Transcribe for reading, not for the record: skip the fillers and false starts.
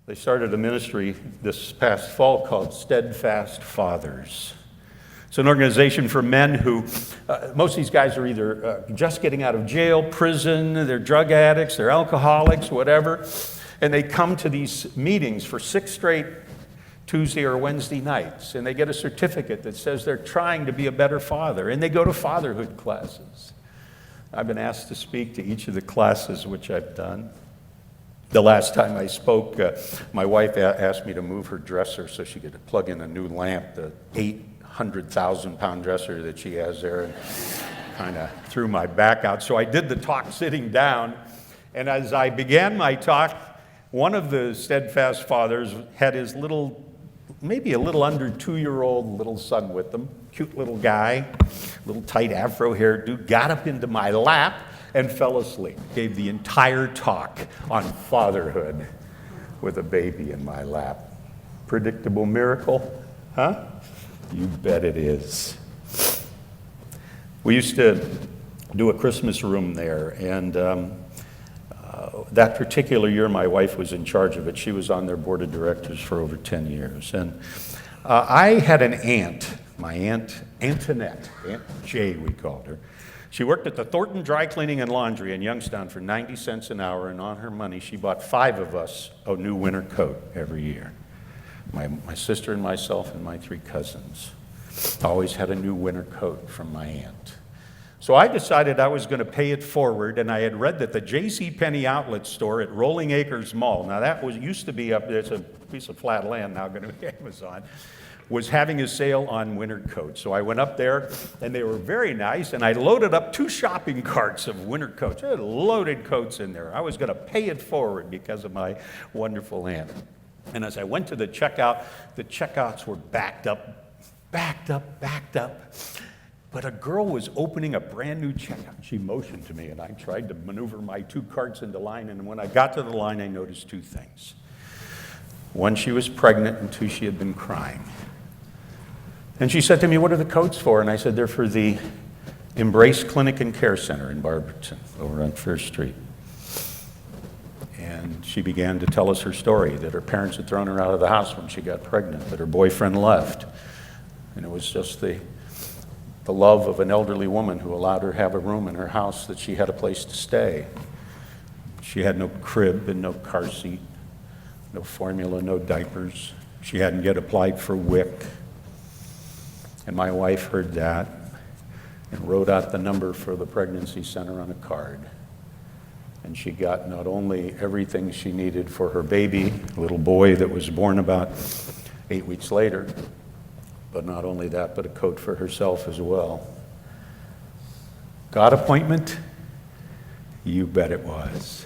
They started a ministry this past fall called Steadfast Fathers. It's an organization for men who, most of these guys are either just getting out of jail, prison, they're drug addicts, they're alcoholics, whatever, and they come to these meetings for 6 straight Tuesday or Wednesday nights, and they get a certificate that says they're trying to be a better father, and they go to fatherhood classes. I've been asked to speak to each of the classes, which I've done. The last time I spoke, my wife asked me to move her dresser so she could plug in a new lamp, the 800,000-pound dresser that she has there, and kind of threw my back out. So I did the talk sitting down, and as I began my talk, one of the Steadfast Fathers had his little, maybe a little under 2-year-old little son with him, cute little guy, little tight afro hairdo, got up into my lap and fell asleep. Gave the entire talk on fatherhood with a baby in my lap. Predictable miracle, huh? You bet it is. We used to do a Christmas room there, and that particular year my wife was in charge of it. She was on their board of directors for over 10 years. And I had an aunt, my Aunt Antoinette, Aunt Jay we called her. She worked at the Thornton Dry Cleaning and Laundry in Youngstown for 90 cents an hour, and on her money she bought 5 of us a new winter coat every year. My sister and myself and my 3 cousins always had a new winter coat from my aunt. So I decided I was going to pay it forward, and I had read that the J.C. Penney outlet store at Rolling Acres Mall, now that used to be up, there's a piece of flat land now going to be Amazon, was having a sale on winter coats. So I went up there, and they were very nice, and I loaded up 2 shopping carts of winter coats. I had loaded coats in there. I was going to pay it forward because of my wonderful aunt. And as I went to the checkout, the checkouts were backed up. But a girl was opening a brand new checkout. She motioned to me, and I tried to maneuver my 2 carts into line, and when I got to the line, I noticed 2 things. 1, she was pregnant, and 2, she had been crying. And she said to me, "What are the coats for?" And I said, "They're for the Embrace Clinic and Care Center in Barberton, over on First Street." And she began to tell us her story, that her parents had thrown her out of the house when she got pregnant, that her boyfriend left. And it was just the love of an elderly woman who allowed her to have a room in her house, that she had a place to stay. She had no crib and no car seat, no formula, no diapers. She hadn't yet applied for WIC. And my wife heard that and wrote out the number for the pregnancy center on a card. And she got not only everything she needed for her baby, a little boy that was born about 8 weeks later, but not only that, but a coat for herself as well. God appointment? You bet it was.